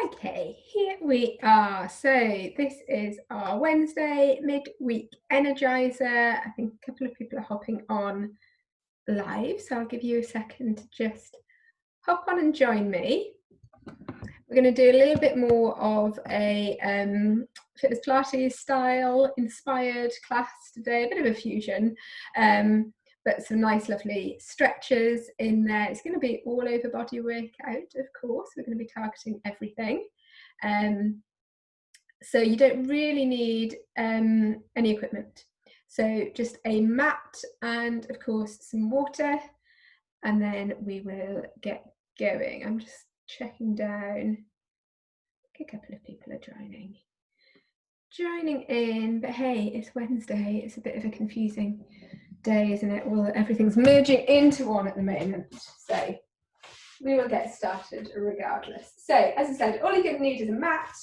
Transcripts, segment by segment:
Okay, here we are. So this is our Wednesday midweek energizer. I think a couple of people are hopping on live, so I'll give you a second to just hop on and join me. We're going to do a little bit more of a fitness Pilates style inspired class today, a bit of a fusion, but some nice lovely stretches in there. It's going to be all over body workout, of course. We're going to be targeting everything. So you don't really need any equipment. So just a mat and of course some water, and then we will get going. I'm just checking down. A couple of people are joining in, but hey, it's Wednesday. It's a bit of a confusing day, isn't it? Well, everything's merging into one at the moment. So we will get started regardless. So as I said, all you're going to need is a mat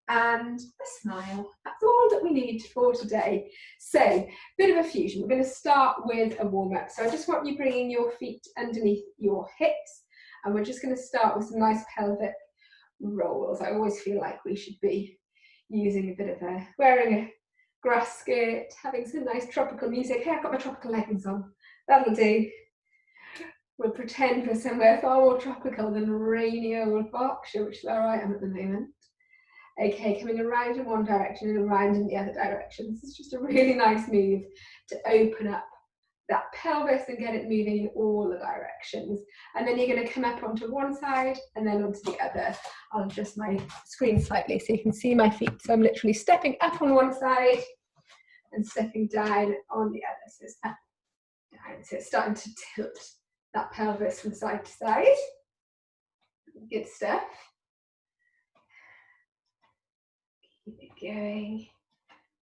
and a smile. That's all that we need for today. So, bit of a fusion. We're going to start with a warm-up. So I just want you bringing your feet underneath your hips, and we're just going to start with some nice pelvic rolls. I always feel like we should be using a bit of wearing a grass skirt, having some nice tropical music. Hey, I've got my tropical leggings on. That'll do. We'll pretend we're somewhere far more tropical than rainy old Berkshire, which is where I am at the moment. Okay, coming around in one direction and around in the other direction. This is just a really nice move to open up that pelvis and get it moving in all the directions. And then you're going to come up onto one side and then onto the other. I'll adjust my screen slightly so you can see my feet. So I'm literally stepping up on one side and stepping down on the other. So it's up, down. So it's starting to tilt that pelvis from side to side. Good stuff. Keep it going.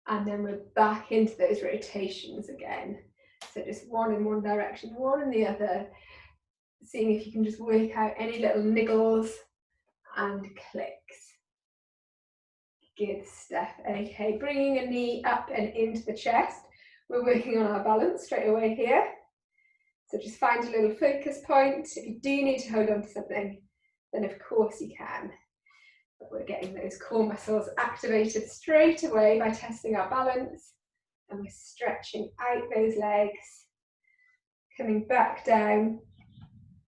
And then we're back into those rotations again. So just one in one direction, one in the other. Seeing if you can just work out any little niggles and clicks. Good stuff. Okay, bringing a knee up and into the chest. We're working on our balance straight away here. So just find a little focus point. If you do need to hold on to something, then of course you can. But we're getting those core muscles activated straight away by testing our balance. And we're stretching out those legs, coming back down,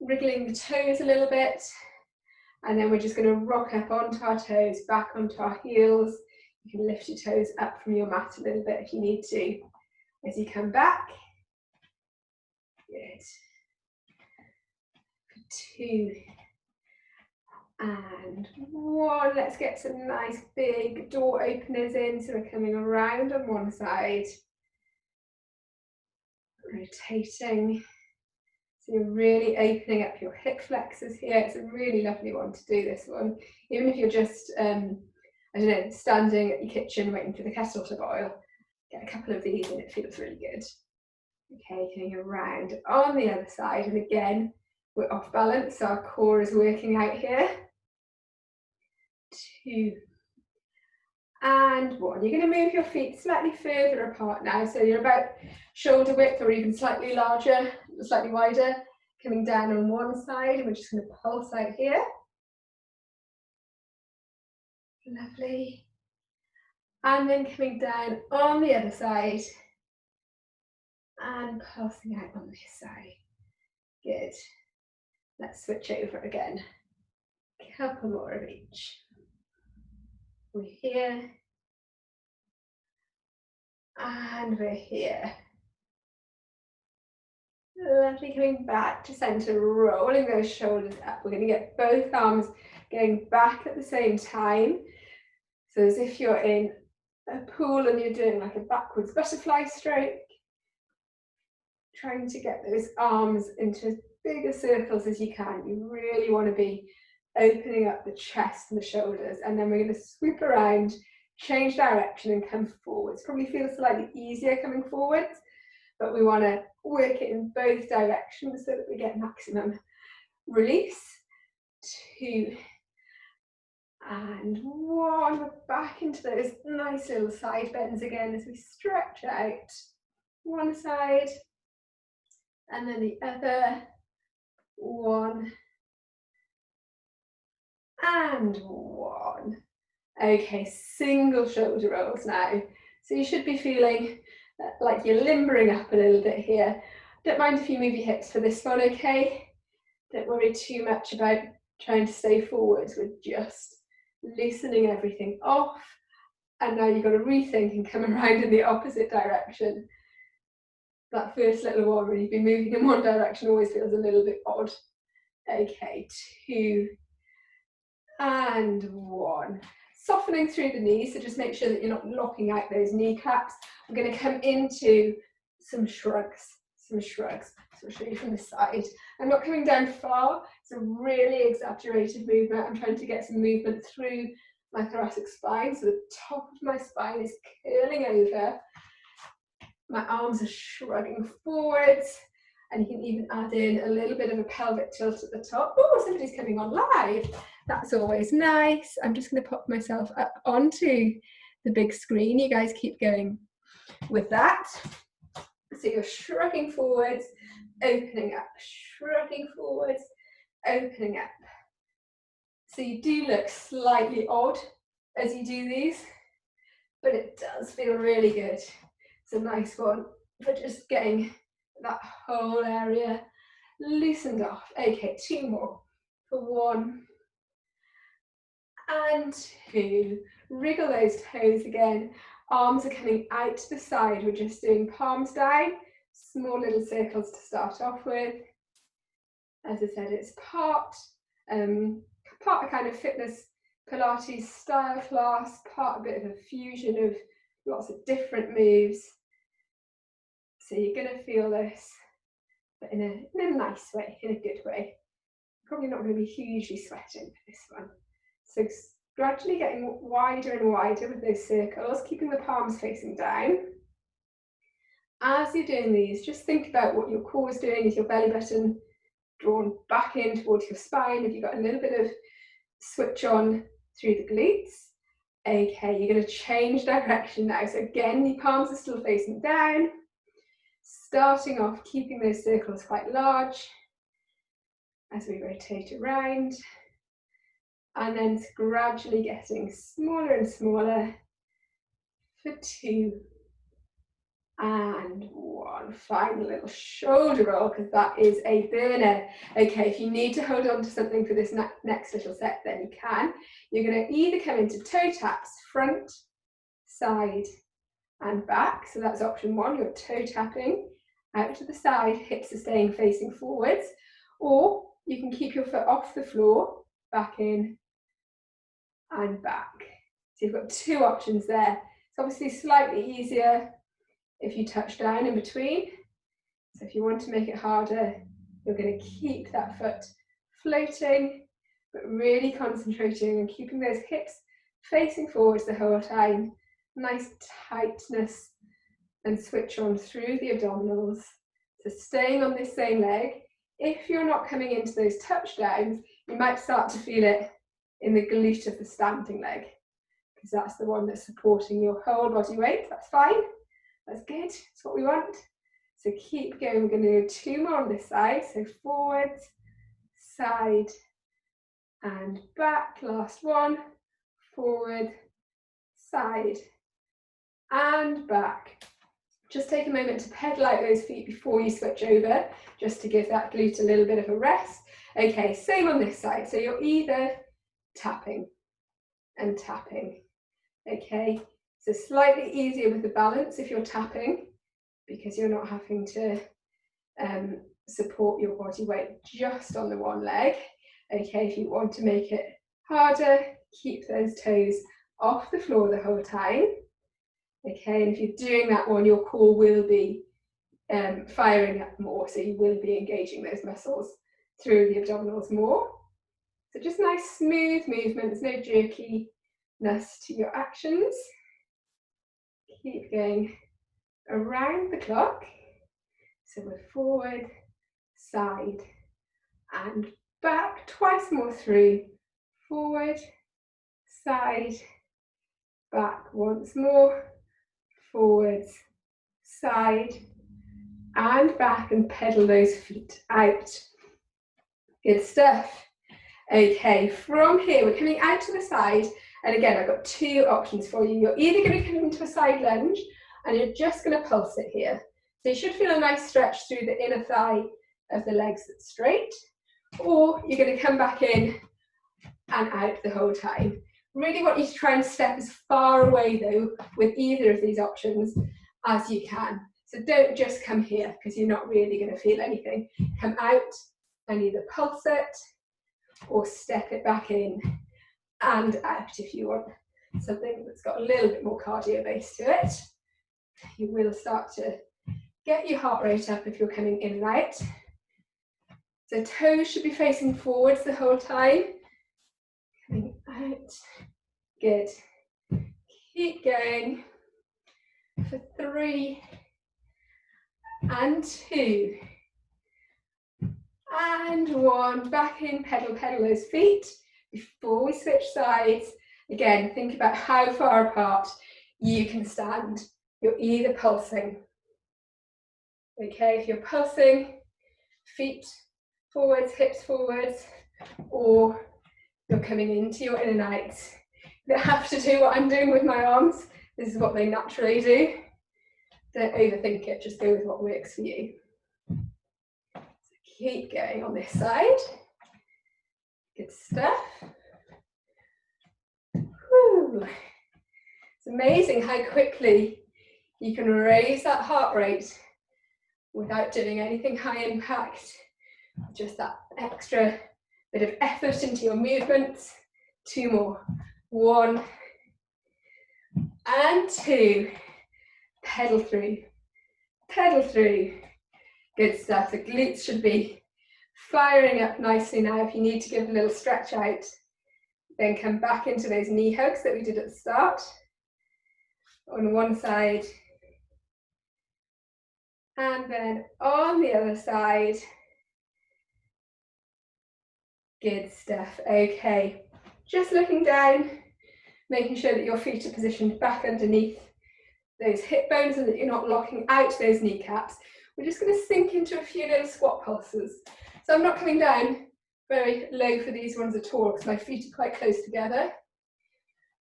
wriggling the toes a little bit. And then we're just going to rock up onto our toes, back onto our heels. You can lift your toes up from your mat a little bit if you need to as you come back. Good. 2 and 1. Let's get some nice big door openers in. So we're coming around on one side, rotating. So you're really opening up your hip flexors here. It's a really lovely one to do, this one. Even if you're just, I don't know, standing at your kitchen waiting for the kettle to boil, get a couple of these and it feels really good. Okay, coming around on the other side. And again, we're off balance, so our core is working out here. 2 and 1. You're going to move your feet slightly further apart now, so you're about shoulder width or even slightly larger, slightly wider, coming down on one side, and we're just going to pulse out here. Lovely. And then coming down on the other side and pulsing out on this side. Good. Let's switch over again. A couple more of each. We're here. And we're here. Lovely, coming back to center, rolling those shoulders up. We're going to get both arms going back at the same time. So as if you're in a pool and you're doing like a backwards butterfly stroke. Trying to get those arms into as big a circles as you can. You really want to be opening up the chest and the shoulders. And then we're going to swoop around, change direction and come forwards. Probably feels slightly easier coming forwards, but we want to work it in both directions so that we get maximum release. 2 and 1. We're back into those nice little side bends again as we stretch out one side and then the other. 1 and 1. Okay, single shoulder rolls now. So you should be feeling like you're limbering up a little bit here. Don't mind if you move your hips for this one, okay? Don't worry too much about trying to stay forwards. We're just loosening everything off. And now you've got to rethink and come around in the opposite direction. That first little one where you've been moving in one direction always feels a little bit odd. Okay, 2 and 1. Softening through the knees, so just make sure that you're not locking out those kneecaps. I'm going to come into some shrugs. So I'll show you from the side. I'm not coming down far. It's a really exaggerated movement. I'm trying to get some movement through my thoracic spine, so the top of my spine is curling over. My arms are shrugging forwards, and you can even add in a little bit of a pelvic tilt at the top. Oh, somebody's coming on live. That's always nice. I'm just going to pop myself up onto the big screen. You guys keep going with that. So you're shrugging forwards, opening up, shrugging forwards, opening up. So you do look slightly odd as you do these, but it does feel really good. It's a nice one for just getting that whole area loosened off. Okay, 2 more for 1 and 2. Wriggle those toes again. Arms are coming out to the side. We're just doing palms down, small little circles to start off with. As I said, it's part a kind of fitness Pilates style class, part a bit of a fusion of lots of different moves. So you're going to feel this, but in a nice way, in a good way. Probably not going to be hugely sweating for this one. So gradually getting wider and wider with those circles, keeping the palms facing down. As you're doing these, just think about what your core is doing. Is your belly button drawn back in towards your spine? Have you got a little bit of switch on through the glutes? Okay, you're going to change direction now. So again, the palms are still facing down. Starting off, keeping those circles quite large as we rotate around. And then gradually getting smaller and smaller for 2 and 1. Final little shoulder roll, because that is a burner. Okay, if you need to hold on to something for this next little set, then you can. You're going to either come into toe taps, front, side, and back. So that's option 1, you're toe tapping out to the side, hips are staying facing forwards. Or you can keep your foot off the floor, back in, and back. So you've got 2 options there. It's obviously slightly easier if you touch down in between. So if you want to make it harder, you're going to keep that foot floating, but really concentrating on keeping those hips facing forwards the whole time. Nice tightness and switch on through the abdominals. So staying on this same leg. If you're not coming into those touchdowns, you might start to feel it in the glute of the standing leg, because that's the one that's supporting your whole body weight. That's fine. That's good. That's what we want. So keep going. We're going to do 2 more on this side. So forwards, side, and back. Last one. Forward, side, and back. Just take a moment to pedal out those feet before you switch over, just to give that glute a little bit of a rest. Okay, same on this side. So you're either tapping and tapping. Okay, so slightly easier with the balance if you're tapping, because you're not having to support your body weight just on the one leg. Okay, if you want to make it harder, keep those toes off the floor the whole time. Okay, and if you're doing that one, your core will be firing up more, so you will be engaging those muscles through the abdominals more. So just nice smooth movements, no jerkiness to your actions. Keep going around the clock. So we're forward, side, and back. Twice more through. Forward, side, back. Once more. Forwards, side, and back, and pedal those feet out. Good stuff. Okay, from here, we're coming out to the side. And again, I've got two options for you. You're either going to come into a side lunge and you're just going to pulse it here. So you should feel a nice stretch through the inner thigh of the legs that's straight, or you're going to come back in and out the whole time. Really want you to try and step as far away though with either of these options as you can. So don't just come here because you're not really going to feel anything. Come out and either pulse it or step it back in and out if you want something that's got a little bit more cardio base to it. You will start to get your heart rate up if you're coming in and out. So toes should be facing forwards the whole time. Coming out. Good. Keep going for 3 and 2 and 1. Back in, pedal those feet. Before we switch sides, again, think about how far apart you can stand. You're either pulsing. Okay, if you're pulsing, feet forwards, hips forwards, or you're coming into your inner nights. You don't have to do what I'm doing with my arms. This is what they naturally do. Don't overthink it, just go with what works for you. So keep going on this side. Good stuff. Whew. It's amazing how quickly you can raise that heart rate without doing anything high impact. Just that extra bit of effort into your movements. 2 more. 1 and 2. Pedal through. Pedal through. Good stuff. The glutes should be firing up nicely now. If you need to give a little stretch out, then come back into those knee hugs that we did at the start. On one side. And then on the other side. Good stuff. Okay. Just looking down, making sure that your feet are positioned back underneath those hip bones and that you're not locking out those kneecaps. We're just going to sink into a few little squat pulses. So I'm not coming down very low for these ones at all because my feet are quite close together.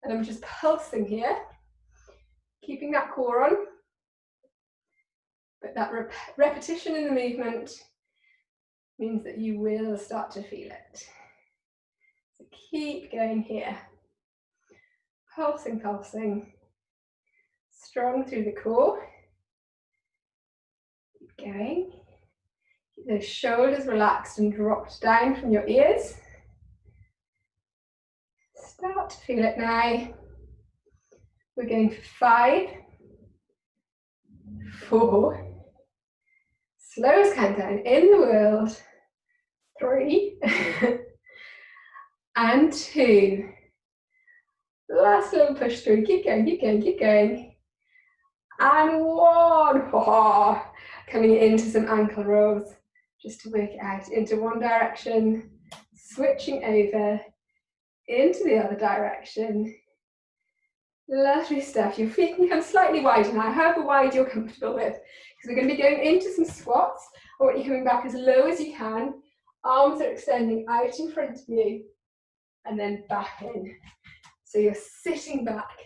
And I'm just pulsing here, keeping that core on. But that repetition in the movement means that you will start to feel it. So keep going here. Pulsing, pulsing. Strong through the core. Keep going. Keep those shoulders relaxed and dropped down from your ears. Start to feel it now. We're going for 5, 4, slowest countdown in the world, 3, and 2. Last little push through, keep going, keep going, keep going. And 1, coming into some ankle rolls, just to work it out into one direction, switching over into the other direction. Lovely stuff. Your feet can become slightly wider now, however wide you're comfortable with, because we're going to be going into some squats. I want you coming back as low as you can. Arms are extending out in front of you, and then back in. So you're sitting back,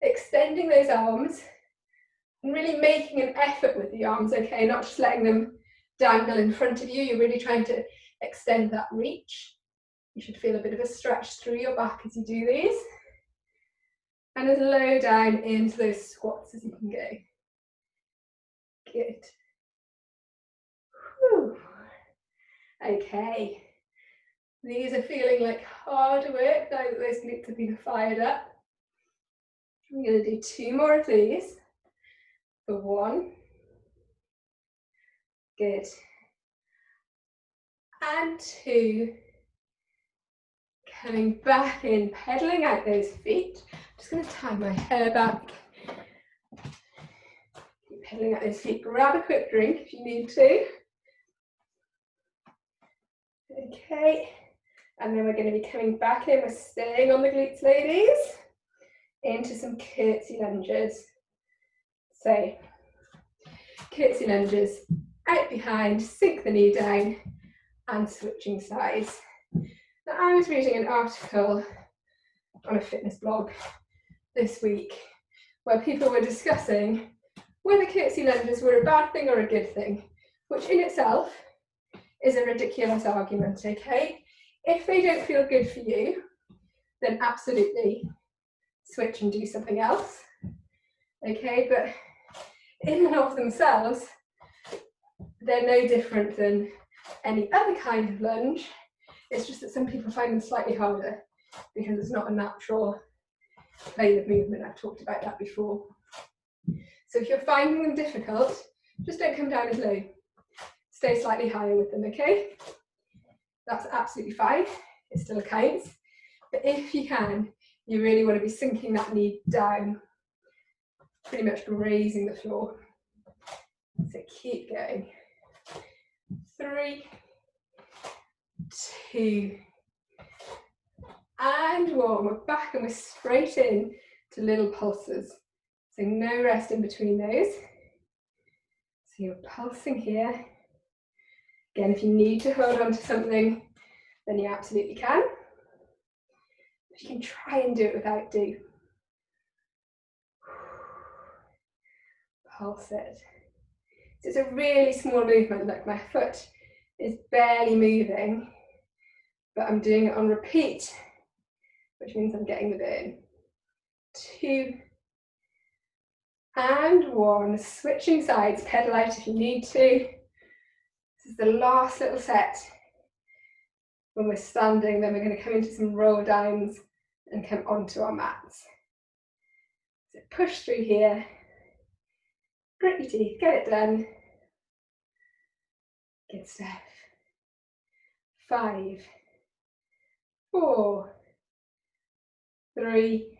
extending those arms, and really making an effort with the arms, okay? Not just letting them dangle in front of you. You're really trying to extend that reach. You should feel a bit of a stretch through your back as you do these. And as low down into those squats as you can go. Good. Whew. Okay. These are feeling like harder work now that those glutes have been fired up. I'm going to do 2 more of these. For 1. Good. And 2. Coming back in, pedaling out those feet. I'm just going to tie my hair back. Keep pedaling out those feet. Grab a quick drink if you need to. Okay. And then we're going to be coming back in. We're staying on the glutes, ladies. Into some curtsy lunges. So, curtsy lunges. Out behind, sink the knee down, and switching sides. Now, I was reading an article on a fitness blog this week where people were discussing whether curtsy lunges were a bad thing or a good thing, which in itself is a ridiculous argument, okay? If they don't feel good for you, then absolutely switch and do something else, okay? But in and of themselves, they're no different than any other kind of lunge. It's just that some people find them slightly harder because it's not a natural plane of movement. I've talked about that before. So if you're finding them difficult, just don't come down as low. Stay slightly higher with them, okay? That's absolutely fine. It still counts. But if you can, you really want to be sinking that knee down, pretty much grazing the floor. So keep going. 3, 2, and 1. We're back and we're straight in to little pulses. So no rest in between those. So you're pulsing here. Again, if you need to hold on to something, then you absolutely can. If you can try and do it without, do. Pulse it. So it's a really small movement. Look, my foot is barely moving, but I'm doing it on repeat, which means I'm getting the burn. 2, and 1. Switching sides, pedal out if you need to. This is the last little set. When we're standing, then we're going to come into some roll downs and come onto our mats. So push through here, grit your teeth, get it done. Good stuff. 5, 4, 3,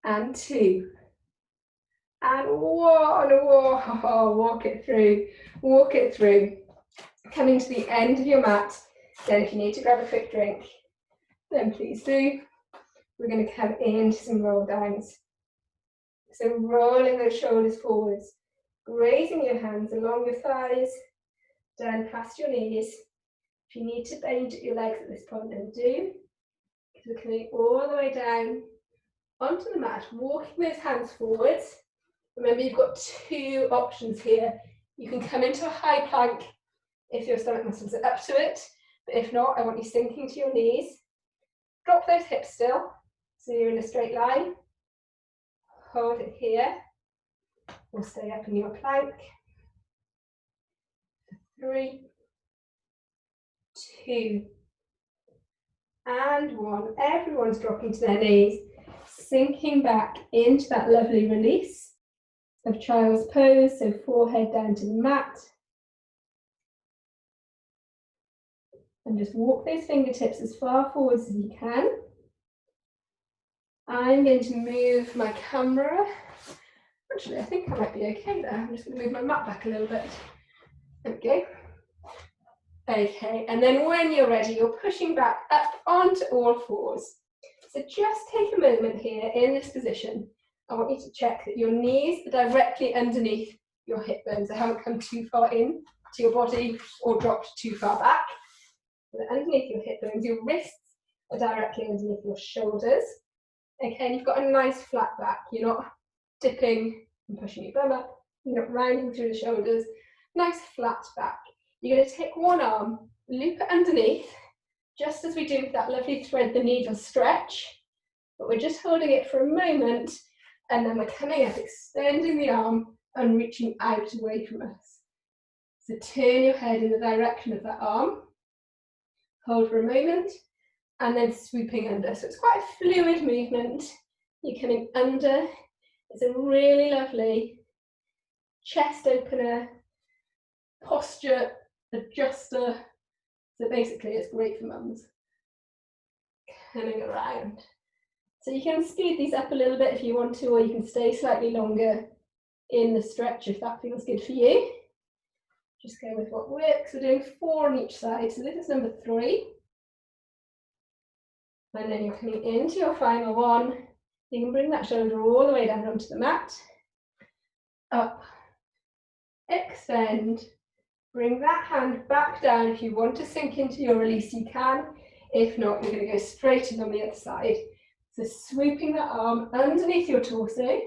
and 2, and 1. Whoa, walk it through, walk it through. Coming to the end of your mat. Then if you need to grab a quick drink, then please do. We're going to come into some roll downs. So rolling those shoulders forwards, grazing your hands along your thighs, down past your knees. If you need to bend your legs at this point, then do. Because we're coming all the way down onto the mat, walking those hands forwards. Remember, you've got 2 options here. You can come into a high plank if your stomach muscles are up to it. But if not, I want you sinking to your knees. Drop those hips still, so you're in a straight line. Hold it here, or stay up in your plank. 3, 2, and 1. Everyone's dropping to their knees, sinking back into that lovely release of child's pose, so forehead down to the mat. And just walk those fingertips as far forwards as you can. I'm going to move my camera. Actually, I think I might be okay there. I'm just going to move my mat back a little bit. There we go. Okay, and then when you're ready, you're pushing back up onto all fours. So just take a moment here in this position. I want you to check that your knees are directly underneath your hip bones. They haven't come too far in to your body or dropped too far back. They're underneath your hip bones. Your wrists are directly underneath your shoulders. Okay, and you've got a nice flat back. You're not dipping and pushing your bum up. You're not rounding through the shoulders. Nice flat back. You're going to take one arm, loop it underneath, just as we do with that lovely thread the needle stretch. But we're just holding it for a moment, and then we're coming up, extending the arm and reaching out away from us. So turn your head in the direction of that arm. Hold for a moment, and then swooping under. So it's quite a fluid movement. You're coming under. It's a really lovely chest opener, posture adjuster. So basically it's great for mums. Coming around. So you can speed these up a little bit if you want to, or you can stay slightly longer in the stretch if that feels good for you. Just go with what works. We're doing 4 on each side. So this is number 3. And then you're coming into your final one. You can bring that shoulder all the way down onto the mat. Up. Extend. Bring that hand back down. If you want to sink into your release, you can. If not, you're going to go straight in on the other side. So swooping that arm underneath your torso,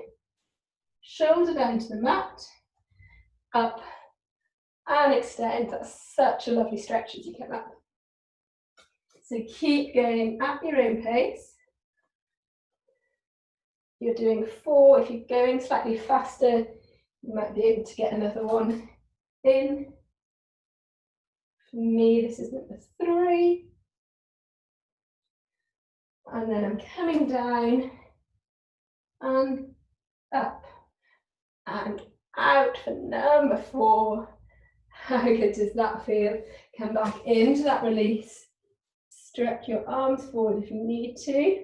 shoulder down to the mat, up and extend. That's such a lovely stretch as you come up. So keep going at your own pace. You're doing 4. If you're going slightly faster, you might be able to get another one in. For me, this is number 3. And then I'm coming down and up and out for number 4. How good does that feel? Come back into that release. Stretch your arms forward if you need to.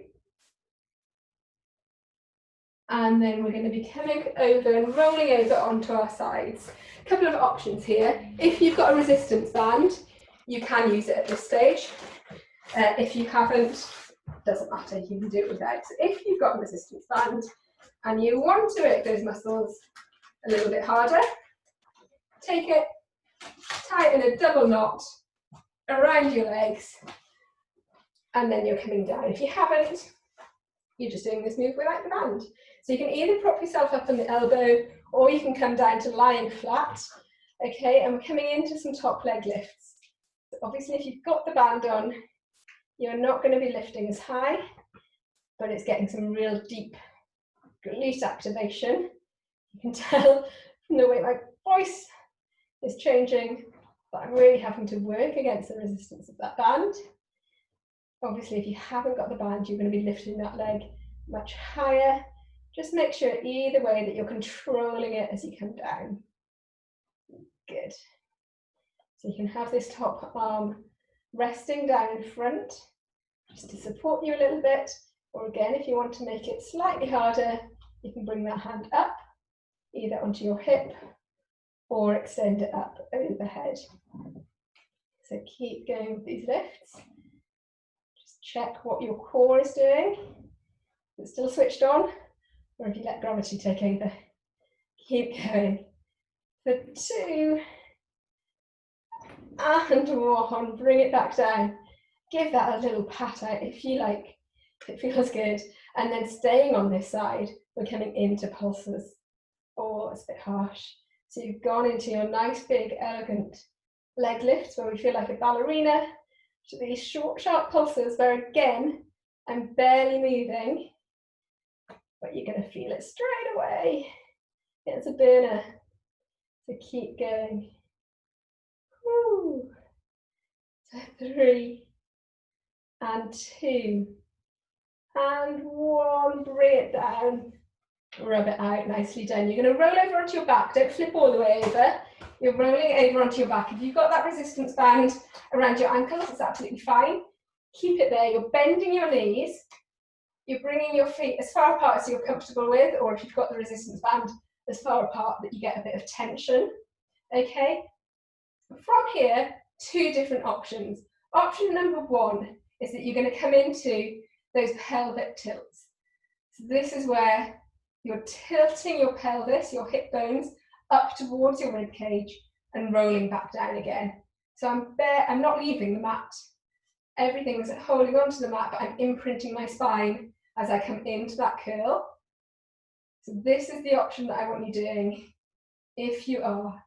And then we're going to be coming over and rolling over onto our sides. A couple of options here. If you've got a resistance band, you can use it at this stage. If you haven't, doesn't matter, you can do it without. So if you've got a resistance band and you want to work those muscles a little bit harder, take it, tie it in a double knot around your legs, and then you're coming down. If you haven't, you're just doing this move without the band. So you can either prop yourself up on the elbow, or you can come down to lying flat, okay? And we're coming into some top leg lifts. So obviously, if you've got the band on, you're not going to be lifting as high, but it's getting some real deep glute activation. You can tell from the way my voice is changing that I'm really having to work against the resistance of that band. Obviously, if you haven't got the band, you're going to be lifting that leg much higher. Just make sure either way that you're controlling it as you come down. Good. So you can have this top arm resting down in front, just to support you a little bit. Or again, if you want to make it slightly harder, you can bring that hand up, either onto your hip or extend it up overhead. So keep going with these lifts. Just check what your core is doing. Is it still switched on? Or have you let gravity take over? Keep going. For 2 and 1, bring it back down. Give that a little pat out if you like, if it feels good. And then staying on this side, we're coming into pulses. Oh, it's a bit harsh. So you've gone into your nice, big, elegant leg lifts where we feel like a ballerina. So these short, sharp pulses where, again, I'm barely moving, but you're going to feel it straight away. It's a burner. So keep going. Woo. So 3 and 2 and 1. Bring it down. Rub it out, nicely done. You're going to roll over onto your back. Don't flip all the way over. You're rolling over onto your back. If you've got that resistance band around your ankles, it's absolutely fine. Keep it there. You're bending your knees. You're bringing your feet as far apart as you're comfortable with, or if you've got the resistance band, as far apart that you get a bit of tension. Okay? From here, 2 different options. Option number 1 is that you're going to come into those pelvic tilts. So this is where you're tilting your pelvis, your hip bones, up towards your rib cage and rolling back down again. So I'm not leaving the mat. Everything's holding onto the mat, but I'm imprinting my spine as I come into that curl. So this is the option that I want you doing if you are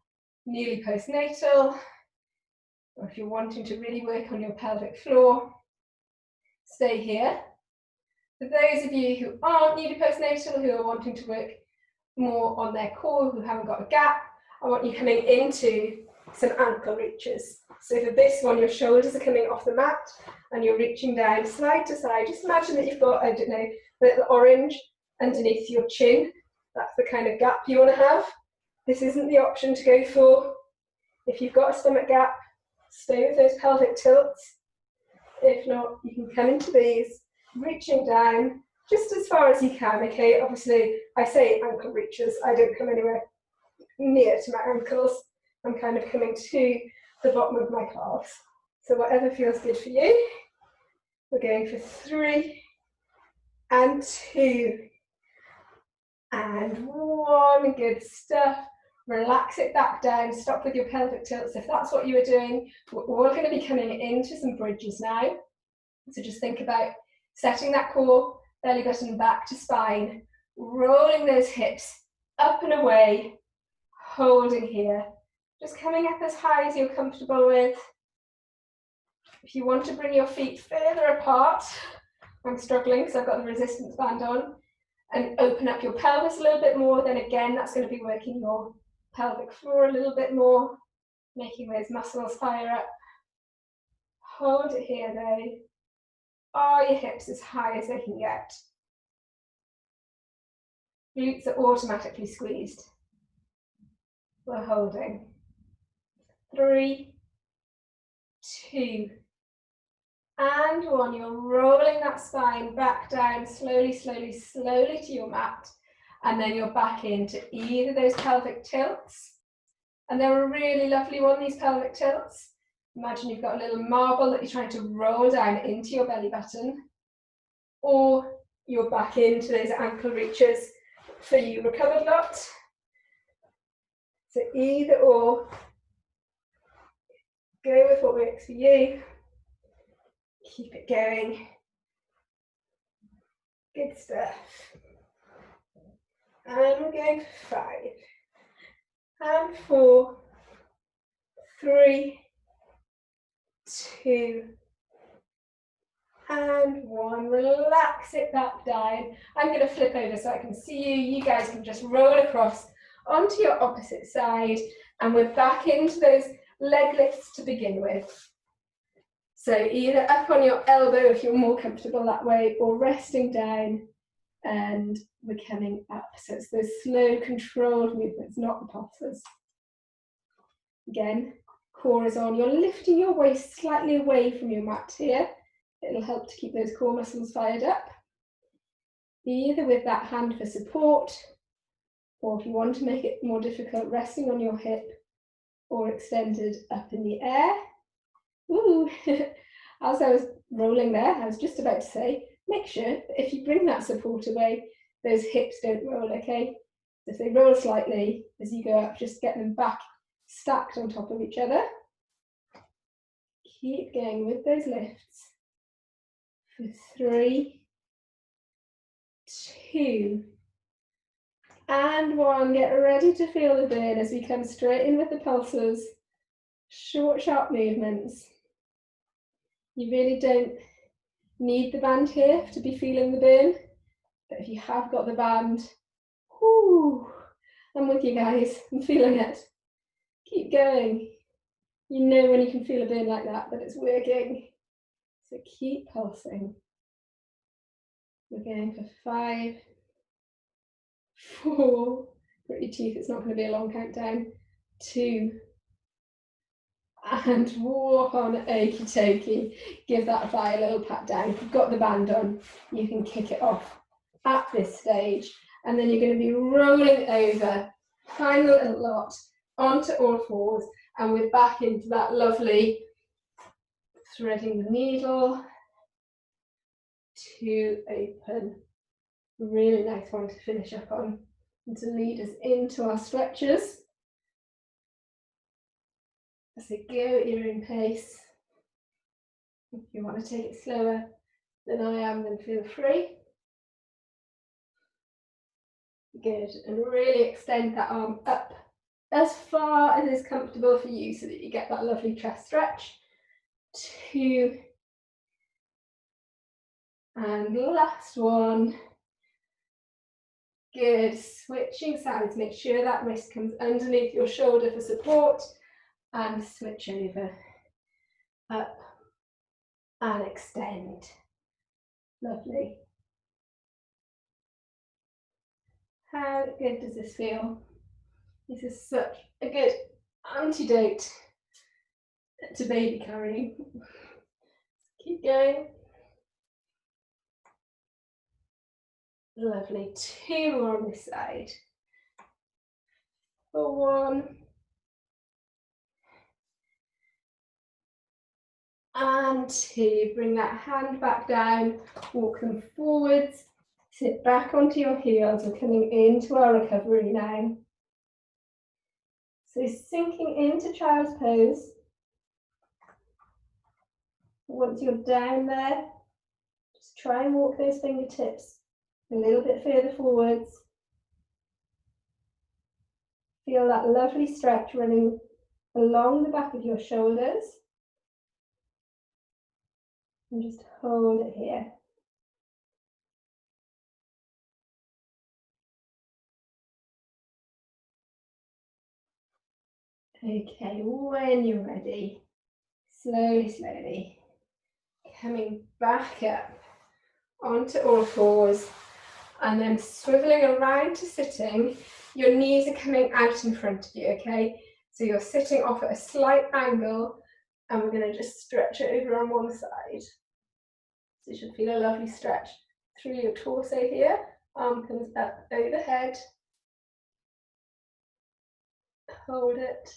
newly postnatal, or if you're wanting to really work on your pelvic floor. Stay here. For those of you who aren't newly postnatal, who are wanting to work more on their core, who haven't got a gap, I want you coming into some ankle reaches. So for this one, your shoulders are coming off the mat and you're reaching down side to side. Just imagine that you've got, I don't know, a little orange underneath your chin. That's the kind of gap you want to have. This isn't the option to go for. If you've got a stomach gap, stay with those pelvic tilts. If not, you can come into these, reaching down just as far as you can, okay? Obviously, I say ankle reaches, I don't come anywhere near to my ankles. I'm kind of coming to the bottom of my calves. So whatever feels good for you. We're going for 3 and 2 and 1. Good stuff. Relax it back down. Stop with your pelvic tilts if that's what you were doing. We're all going to be coming into some bridges now. So just think about setting that core, belly button back to spine, rolling those hips up and away, holding here, just coming up as high as you're comfortable with. If you want to bring your feet further apart, I'm struggling because I've got the resistance band on, and open up your pelvis a little bit more, then again, that's going to be working your pelvic floor a little bit more, making those muscles fire up. Hold it here though. Are your hips as high as they can get? Glutes are automatically squeezed. We're holding. 3, 2, and 1. You're rolling that spine back down slowly, slowly, slowly to your mat. And then you're back into either those pelvic tilts. And they're a really lovely one, these pelvic tilts. Imagine you've got a little marble that you're trying to roll down into your belly button. Or you're back into those ankle reaches for you recovered lot. So either or, go with what works for you. Keep it going. Good stuff. And we're going for 5. And 4, 3, 2, and 1. Relax it back down. I'm going to flip over so I can see you. You guys can just roll across onto your opposite side. And we're back into those leg lifts to begin with. So either up on your elbow if you're more comfortable that way, or resting down and we're coming up. So it's those slow, controlled movements, not the pulses. Again, core is on. You're lifting your waist slightly away from your mat here. It'll help to keep those core muscles fired up. Either with that hand for support, or if you want to make it more difficult, resting on your hip or extended up in the air. Ooh. As I was rolling there, I was just about to say, make sure that if you bring that support away, those hips don't roll, okay? If they roll slightly as you go up, just get them back stacked on top of each other. Keep going with those lifts. For 3, 2, and 1. Get ready to feel the burn as we come straight in with the pulses. Short, sharp movements. You really don't need the band here to be feeling the burn, but if you have got the band, whoo, I'm with you guys, I'm feeling it. Keep going. You know when you can feel a burn like that it's working. So keep pulsing. We're going for 5, 4, grit your teeth, it's not going to be a long countdown, 2, and 1, okie dokie. Give that thigh a little pat down. If you've got the band on, you can kick it off at this stage. And then you're going to be rolling over, final little lot, onto all fours, and we're back into that lovely threading the needle to open. Really nice one to finish up on and to lead us into our stretches. So go at your own pace. If you want to take it slower than I am, then feel free. Good, and really extend that arm up as far as is comfortable for you so that you get that lovely chest stretch. 2, and last one. Good, switching sides, make sure that wrist comes underneath your shoulder for support, and switch over, up, and extend. Lovely. How good does this feel? This is such a good antidote to baby carrying. Keep going. Lovely. 2 more on this side. For 1. And 2. Bring that hand back down, walk them forwards, sit back onto your heels. We're coming into our recovery now. So sinking into child's pose. Once you're down there, Just try and walk those fingertips a little bit further forwards. Feel that lovely stretch running along the back of your shoulders. And just hold it here. Okay, when you're ready, slowly, slowly, coming back up onto all fours and then swiveling around to sitting. Your knees are coming out in front of you, okay? So you're sitting off at a slight angle and we're going to just stretch it over on one side. So you should feel a lovely stretch through your torso here. Arm comes up overhead. Hold it.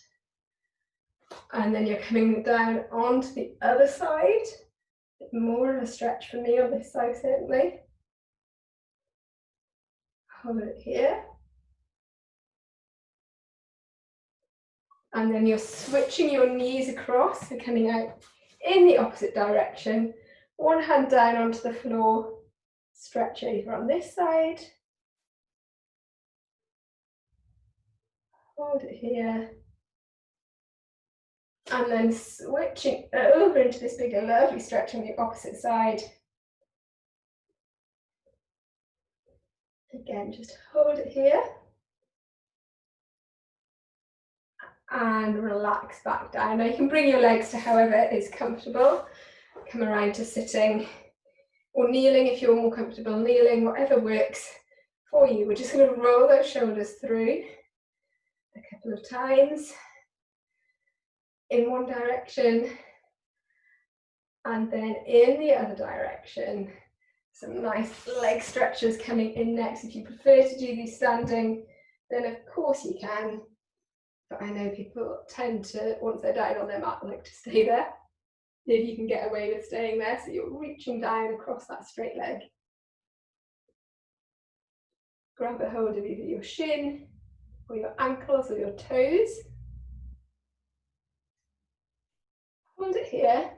And then you're coming down onto the other side. More of a stretch for me on this side, certainly. Hold it here. And then you're switching your knees across, so coming out in the opposite direction. One hand down onto the floor, stretch over on this side. Hold it here. And then switching over into this bigger, lovely stretch on the opposite side. Again, just hold it here. And relax back down. Now you can bring your legs to however is comfortable. Come around to sitting or kneeling if you're more comfortable kneeling, whatever works for you. We're just going to roll those shoulders through a couple of times in one direction and then in the other direction. Some nice leg stretches coming in next. If you prefer to do these standing, then of course you can. But I know people tend to, once they're down on their mat, like to stay there. If you can get away with staying there, so you're reaching down across that straight leg. Grab a hold of either your shin, or your ankles, or your toes. Hold it here.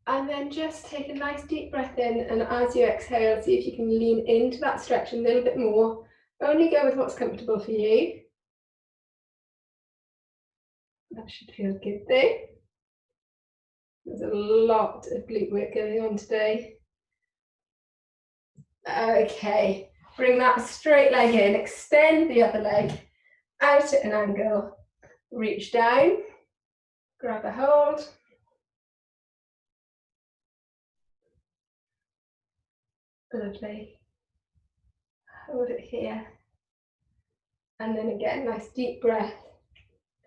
And then just take a nice deep breath in, and as you exhale, see if you can lean into that stretch a little bit more. Only go with what's comfortable for you. That should feel good though. There's a lot of glute work going on today. Okay, bring that straight leg in, extend the other leg out at an angle, reach down, grab a hold. Lovely. Hold it here. And then again, nice deep breath.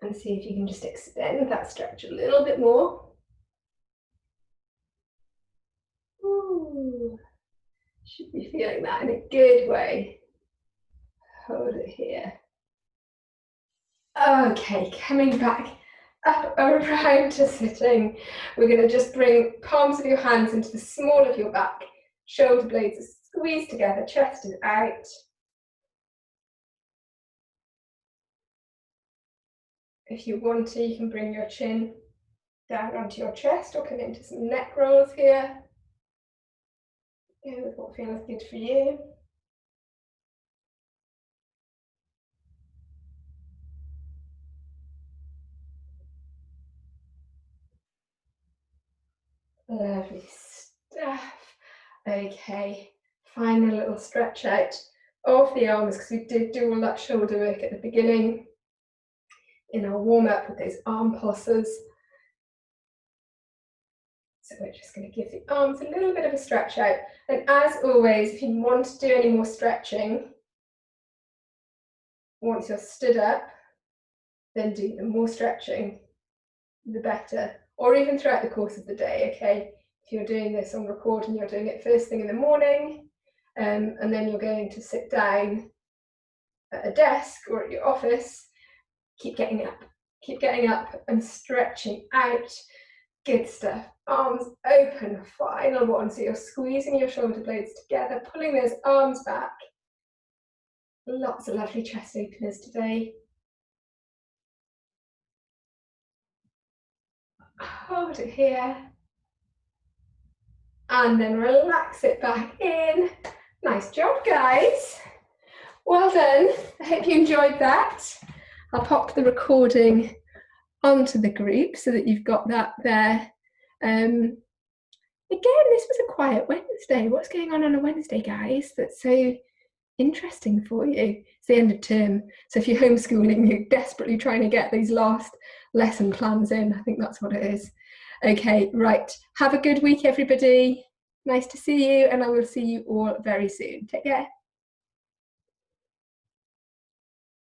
And see if you can just extend that stretch a little bit more. Ooh, should be feeling that in a good way. Hold it here. Okay, coming back up around to sitting. We're going to just bring palms of your hands into the small of your back. Shoulder blades are squeezed together, chest is out. If you want to, you can bring your chin down onto your chest or come into some neck rolls here. Go with what feels good for you. Lovely stuff. Okay, find a little stretch out of the arms because we did do all that shoulder work at the beginning in our warm-up with those arm pulses. So we're just going to give the arms a little bit of a stretch out. And as always, if you want to do any more stretching, once you're stood up, then do the more stretching, the better. Or even throughout the course of the day, okay? If you're doing this on record and you're doing it first thing in the morning, and then you're going to sit down at a desk or at your office, keep getting up and stretching out. Good stuff. Arms open, final one. So you're squeezing your shoulder blades together, pulling those arms back. Lots of lovely chest openers today. Hold it here. and then relax it back in. Nice job, guys. Well done. I hope you enjoyed that. I'll pop the recording onto the group so that you've got that there. Again, this was a quiet Wednesday. What's going on a Wednesday, guys? That's so interesting for you. It's the end of term. So if you're homeschooling, you're desperately trying to get these last lesson plans in. I think that's what it is. Okay, right. Have a good week, everybody. Nice to see you, and I will see you all very soon. Take care.